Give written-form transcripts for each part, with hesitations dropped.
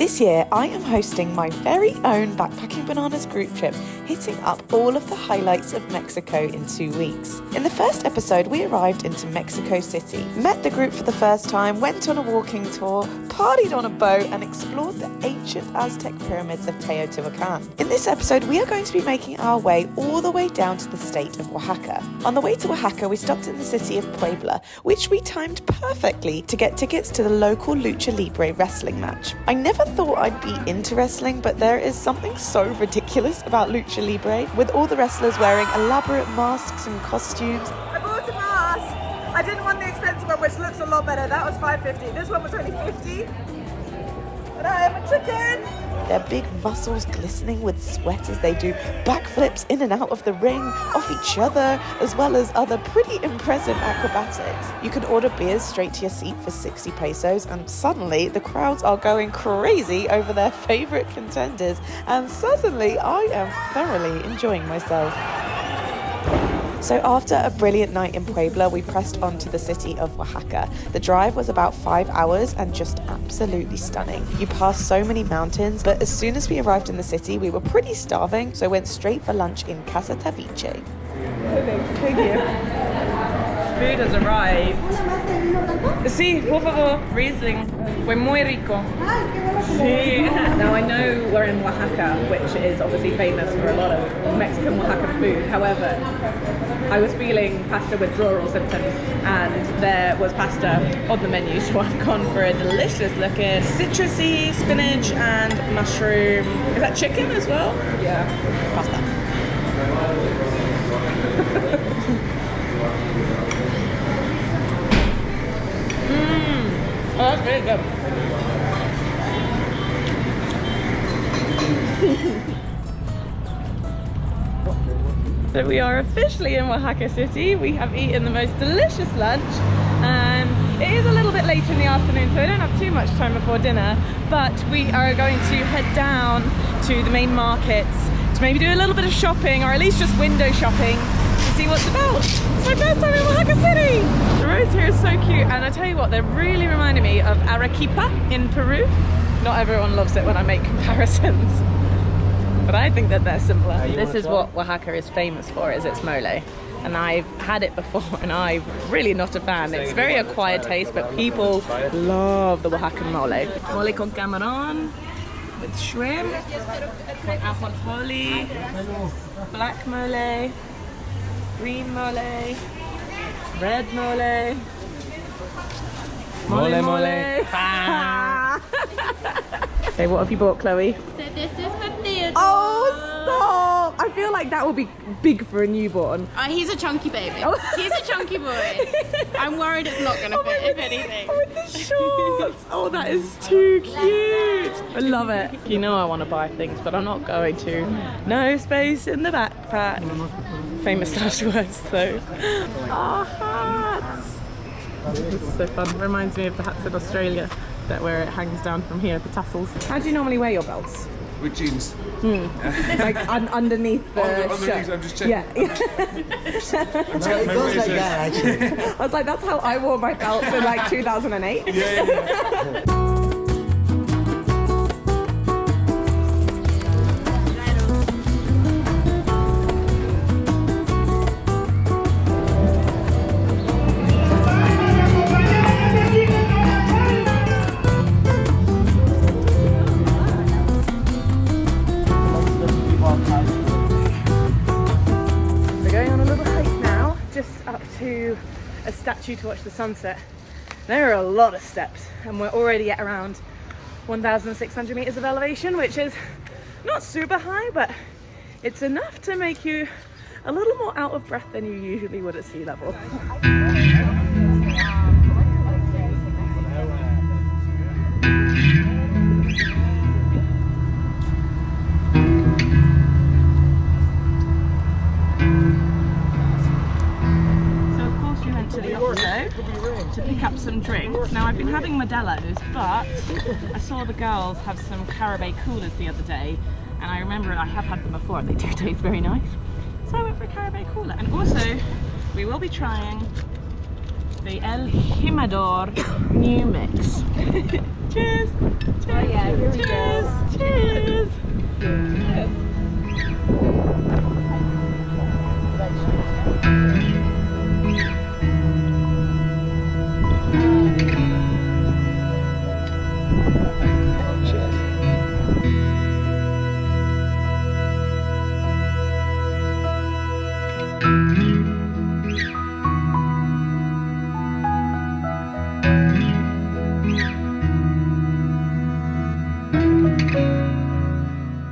This year, I am hosting my very own Backpacking Bananas group trip, hitting up all of the highlights of Mexico in 2 weeks. In the first episode, we arrived into Mexico City, met the group for the first time, went on a walking tour, partied on a boat, and explored the ancient Aztec pyramids of Teotihuacan. In this episode, we are going to be making our way all the way down to the state of Oaxaca. On the way to Oaxaca, we stopped in the city of Puebla, which we timed perfectly to get tickets to the local Lucha Libre wrestling match. I never thought I'd be into wrestling, but there is something so ridiculous about Lucha Libre, with all the wrestlers wearing elaborate masks and costumes. I bought a mask. I didn't want the expensive one, which looks a lot better. That was $5.50. This one was only $50. And I am a chicken. Their big muscles glistening with sweat as they do backflips in and out of the ring, off each other, as well as other pretty impressive acrobatics. You can order beers straight to your seat for 60 pesos, and suddenly the crowds are going crazy over their favorite contenders, and suddenly I am thoroughly enjoying myself. So after a brilliant night in Puebla, we pressed on to the city of Oaxaca. The drive was about 5 hours and just absolutely stunning. You pass so many mountains, but as soon as we arrived in the city, we were pretty starving, so went straight for lunch in Casa Taviche. Thank you. Food has arrived. Sí, por favor, Riesling. Fue muy rico. Sí. Now I know we're in Oaxaca, which is obviously famous for a lot of Mexican Oaxaca food. However, I was feeling pasta withdrawal symptoms, and there was pasta on the menu, so I've gone for a delicious looking citrusy spinach and mushroom. Is that chicken as well? Yeah. Pasta. Oh, that's really good. So we are officially in Oaxaca City. We have eaten the most delicious lunch, and it is a little bit later in the afternoon, so I don't have too much time before dinner, but we are going to head down to the main markets to maybe do a little bit of shopping, or at least just window shopping, to see what's about. It's my first time in Oaxaca City! The roads here are so cute, and I tell you what, they're really reminding me of Arequipa in Peru. Not everyone loves it when I make comparisons, but I think that they're similar. This is what Oaxaca is famous for, is its mole. And I've had it before, and I'm really not a fan. It's very acquired taste, but people love the Oaxacan mole. Mole con camarón, with shrimp, con ajonjolí, black mole, green mole, red mole, mole. Okay, what have you bought, Chloe? So this is for Theodore. Oh, stop! I feel like that will be big for a newborn. He's a chunky baby. Oh. He's a chunky boy. I'm worried it's not going to fit, if anything. Oh, with the shorts! Oh, that is too cute! I love it. You know I want to buy things, but I'm not going to. No space in the backpack. Famous last words, though. Our hats! This is so fun. Reminds me of the hats in Australia, that where it hangs down from here, the tassels. How do you normally wear your belts? With jeans. Like underneath the shirt. I'm just checking. Yeah. It goes like that, actually. I was like, that's how I wore my belts in like 2008. Yeah. A statue to watch the sunset. There are a lot of steps, and we're already at around 1,600 meters of elevation, which is not super high, but it's enough to make you a little more out of breath than you usually would at sea level. To pick up some drinks. Now I've been having Modelo's, but I saw the girls have some Carabao coolers the other day, and I remember I have had them before and they do taste very nice. So I went for a Carabao cooler, and also we will be trying the El Jimador new mix. Cheers! Cheers! Oh yeah, here we go. Cheers.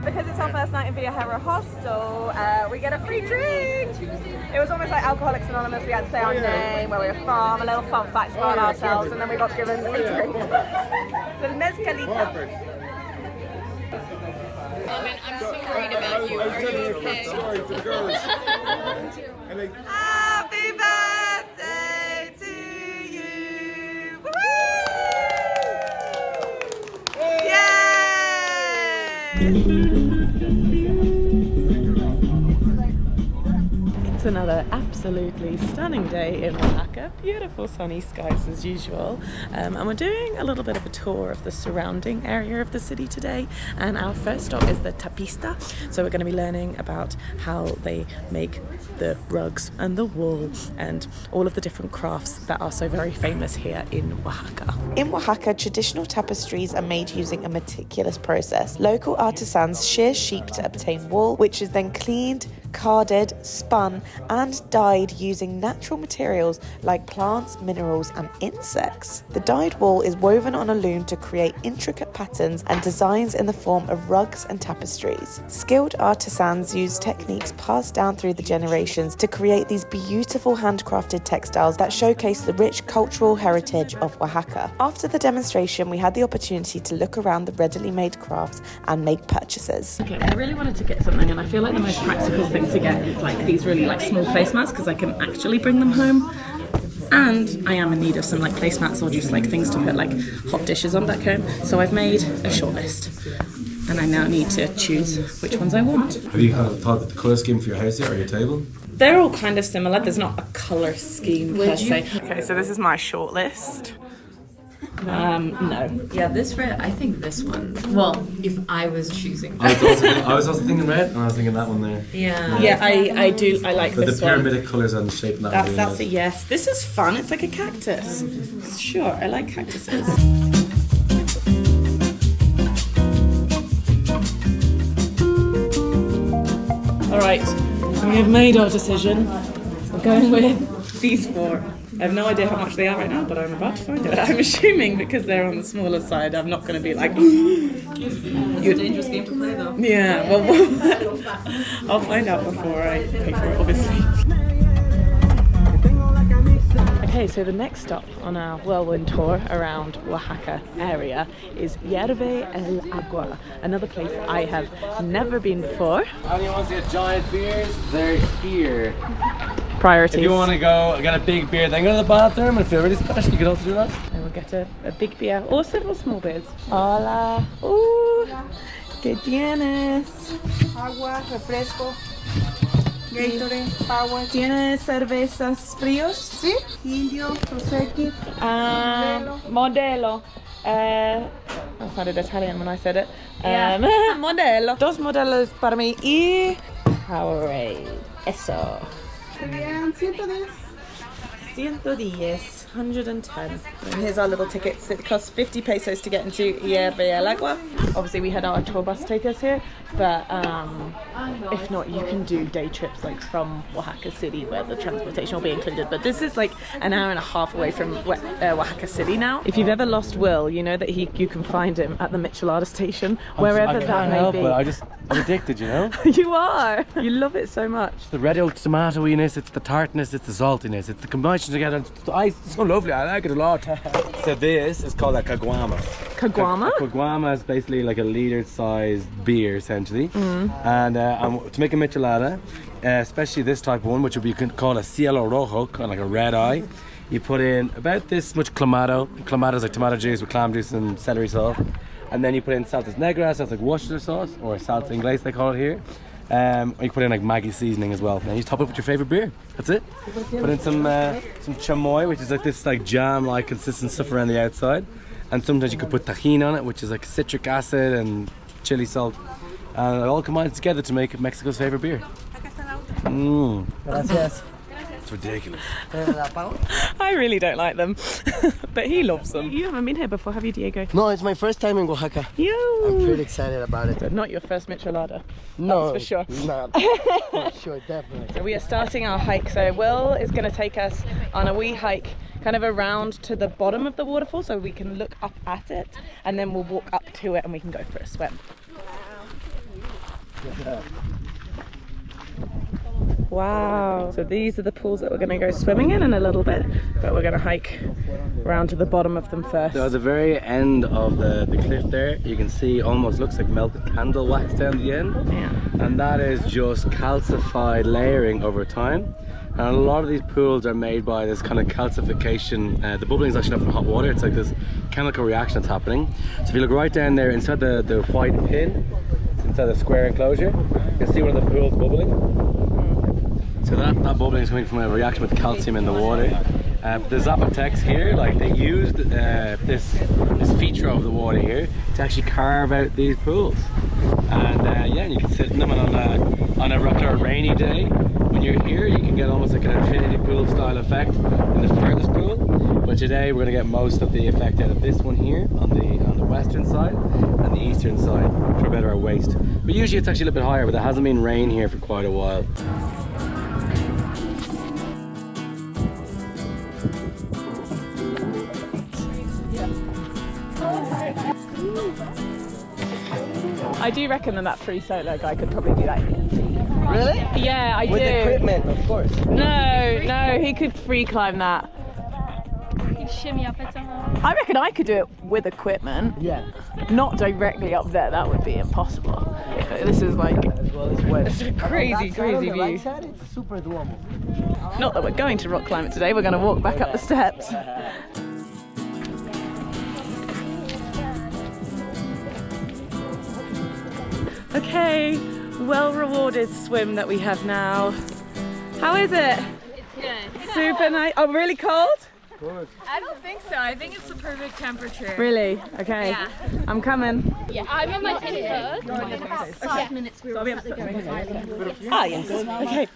Because it's our first night in Hierve Hostel, we get a free drink. It was almost like Alcoholics Anonymous. We had to say our name, where we were from, a little fun fact about ourselves, and then we got given a free drink. So Mezcalita. I'm so worried about you. Are you okay? Happy birthday to you! Woo! Yay! It's another absolutely stunning day in Oaxaca. Beautiful sunny skies as usual. And we're doing a little bit of a tour of the surrounding area of the city today. And our first stop is the Tapista. So we're going to be learning about how they make the rugs and the wool and all of the different crafts that are so very famous here in Oaxaca. In Oaxaca, traditional tapestries are made using a meticulous process. Local artisans shear sheep to obtain wool, which is then cleaned, carded, spun and dyed using natural materials like plants, minerals and insects. The dyed wool is woven on a loom to create intricate patterns and designs in the form of rugs and tapestries. Skilled artisans use techniques passed down through the generations to create these beautiful handcrafted textiles that showcase the rich cultural heritage of Oaxaca. After the demonstration, we had the opportunity to look around the readily made crafts and make purchases. Okay, I really wanted to get something, and I feel like the most practical thing to get is like these really like small placemats because I can actually bring them home. And I am in need of some like placemats or just like things to put like hot dishes on back home. So I've made a shortlist and I now need to choose which ones I want. Have you kind of thought of the colour scheme for your house yet or your table? They're all kind of similar. There's not a colour scheme per se. Okay, so this is my shortlist. No. Yeah, this red, I think this one. Well, if I was choosing. I was also thinking red, and I was thinking that one there. Yeah. Yeah, I do. I like But this the one. pyramidal colours and the shape of that. That's a yes. This is fun. It's like a cactus. Sure, I like cactuses. All right, we have made our decision. We're going with these four. I have no idea how much they are right now, but I'm about to find out. I'm assuming because they're on the smaller side, I'm not going to be like. It's a dangerous game to play, though. Yeah, well, I'll find out before I pay for it, obviously. Okay, so the next stop on our whirlwind tour around Oaxaca area is Hierve El Agua, another place I have never been before. Anyone wants to get giant beers? They're here. Priorities. If you want to go get a big beer, then go to the bathroom and feel really special. You can also do that. And we'll get a big beer or several small beers. Hola. Ooh. ¿Qué tienes? Agua, refresco, Gatorade, Power, ¿Tienes cervezas fríos? sí, Indio, Prosecco, Modelo. I sounded Italian when I said it. Modelo. Dos modelos para mí y Powerade. Eso. serían 110. 110. 110. And here's our little tickets. It costs 50 pesos to get into Hierve El Agua. Obviously we had our tour bus take us here, but if not, you can do day trips like from Oaxaca City where the transportation will be included. But this is like an hour and a half away from Oaxaca City now. If you've ever lost Will, you know that you can find him at the Michelada station, wherever that may be. I'm addicted, you know? You are! You love it so much. The red oak tomatoiness, it's the tartness, it's the saltiness, it's the combination together. It's so lovely, I like it a lot. So this is called a caguama. Caguama? A caguama is basically like a liter-sized beer, essentially. And to make a michelada, especially this type of one, which you can call a cielo rojo, kind of like a red eye, you put in about this much clamato. Clamato is like tomato juice with clam juice and celery sauce. And then you put in salsas negras, that's like Worcester sauce, or salsa inglés they call it here. Or you put in like Maggi seasoning as well. Then you top it with your favourite beer. That's it. Put in some chamoy, which is like this like jam-like consistent stuff around the outside. And sometimes you could put tahini on it, which is like citric acid and chili salt. and it all combines together to make Mexico's favorite beer. Gracias. It's ridiculous. I really don't like them, but he loves them. You haven't been here before, have you, Diego? No, it's my first time in Oaxaca. Yo! I'm pretty excited about it. Not your first michelada. No, That's for sure. Not. For sure, definitely. So we are starting our hike. So Will is going to take us on a wee hike kind of around to the bottom of the waterfall so we can look up at it, and then we'll walk up to it and we can go for a swim. Wow. So these are the pools that we're going to go swimming in a little bit, but we're going to hike around to the bottom of them first. So at the very end of the cliff there, you can see almost looks like melted candle wax down the end. Yeah. And that is just calcified layering over time. And a lot of these pools are made by this kind of calcification. The bubbling is actually not from hot water, it's like this chemical reaction that's happening. So if you look right down there inside the white pin, inside the square enclosure, you can see one of the pools bubbling. So that bubbling is coming from a reaction with calcium in the water. The Zapotecs here, like they used this feature of the water here to actually carve out these pools. And yeah, you can sit in them, and on a regular rainy day, when you're here, you can get almost like an infinity pool style effect in the furthest pool. But today we're going to get most of the effect out of this one here on the western side and the eastern side for a better our waist. But usually it's actually a little bit higher, but there hasn't been rain here for quite a while. I do reckon that free solo guy could probably do that easy. Really? Yeah, I do. With equipment, of course. No, he could free climb that. Shimmy up it somehow. I reckon I could do it with equipment. Yeah. Not directly up there, that would be impossible. This is like, As well as wet. it's a crazy On view. the right side, it's super doable. Not that we're going to rock climb it today, we're going to walk back up the steps. Okay, well rewarded swim that we have now. How is it? It's good. Super nice. Oh, really cold? I don't think so. I think it's the perfect temperature. Really? Okay. Yeah. I'm coming. Yeah. I'm on my tennis. In about 5 minutes. We were Ah, yes. Okay.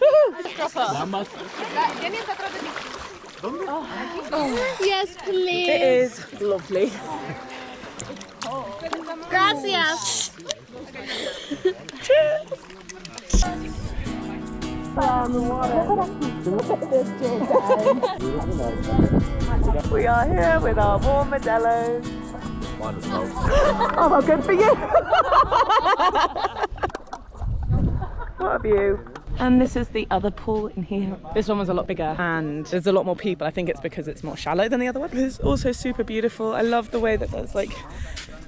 Yes, please. It is lovely. Gracias. We are here with our warm Modelo's. Oh, well, good for you. What a view. And this is the other pool in here. This one was a lot bigger and there's a lot more people. I think it's because it's more shallow than the other one. It's also super beautiful. I love the way that there's like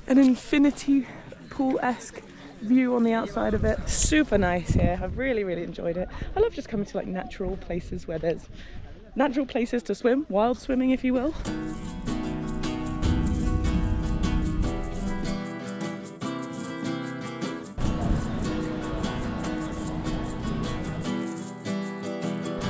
an infinity pool-esque view on the outside of it. Super nice here. I've really enjoyed it. I love just coming to like natural places where there's natural places to swim, wild swimming if you will.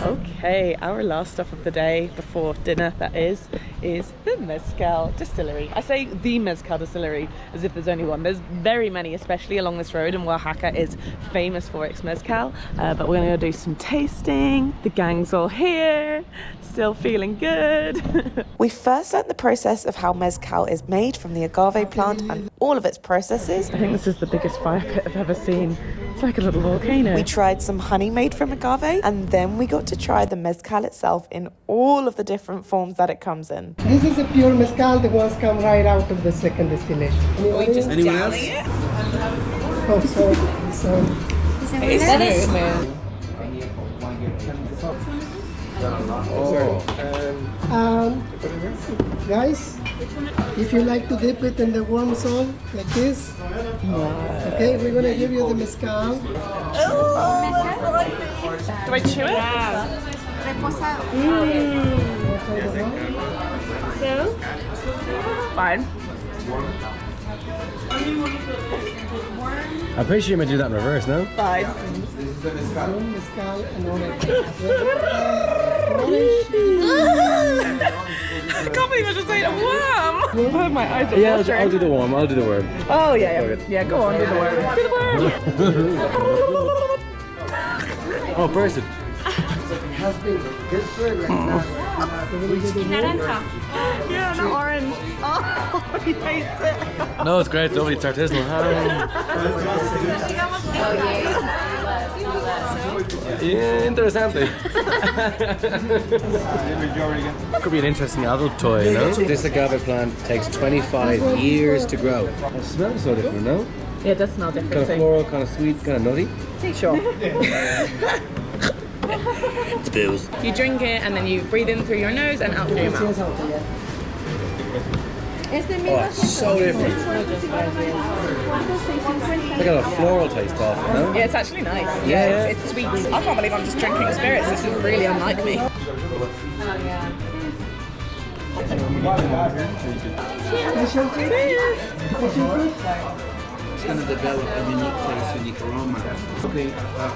Okay, our last stop of the day before dinner, that is the Mezcal distillery. I say the Mezcal distillery as if there's only one. There's very many, especially along this road, and Oaxaca is famous for its mezcal. But we're gonna go do some tasting. The gang's all here, still feeling good. We first learnt the process of how mezcal is made from the agave plant and all of its processes. I think this is the biggest fire pit I've ever seen. It's like a little volcano. We tried some honey made from agave, and then we got to try the mezcal itself in all of the different forms that it comes in. This is a pure mezcal. The ones come right out of the second distillation. Anyone else? Oh, sorry. It's smooth. Guys, if you like to dip it in the warm salt like this, okay, we're gonna give you the mezcal. Do I chew it? So? Fine. I'm pretty sure you might do that in reverse, no? Fine. Mezcal and orange. I can't believe I just ate a worm. Oh, my eyes are Yeah, watering. I'll do the worm. I'll do the worm. Oh, yeah. Yeah, go on, do the worm. Do the worm. Oh, person. Has been good for like that. Yeah, the orange. Oh, he hates it. No, it's great. It's lovely. It's artisanal. Interesante. Could be an interesting adult toy, you know? This agave plant takes 25 years to grow. It smells so different, no? Yeah, it does smell different. Kind of floral, kind of sweet, kind of nutty. Sure. It's booze. You drink it and then you breathe in through your nose and out through your mouth. Oh, it's so different. I got a floral taste off it, no? Yeah, it's actually nice. Yeah. It's sweet. I can't believe I'm just drinking spirits. This is really unlike me. It's going to develop a unique taste, unique aroma. Okay,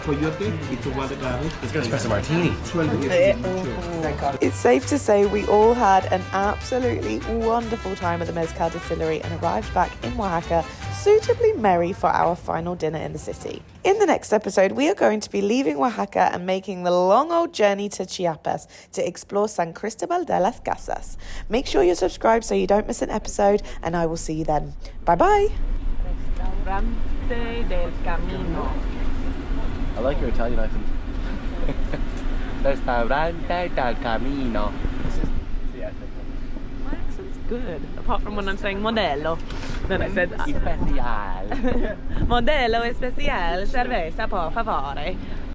coyote, it's a water agave. It's going to espresso martini. 12 years mature. It's safe to say we all had an absolutely wonderful time at the Mezcal distillery and arrived back in Oaxaca suitably merry for our final dinner in the city. In the next episode, we are going to be leaving Oaxaca and making the long old journey to Chiapas to explore San Cristobal de las Casas. Make sure you're subscribed so you don't miss an episode, and I will see you then. Bye-bye. Restaurante del Camino. I like your Italian accent. Restaurante del Camino. My accent's good, apart from when I'm saying modello. Then I said Especial. modello especial, cerveza por favore.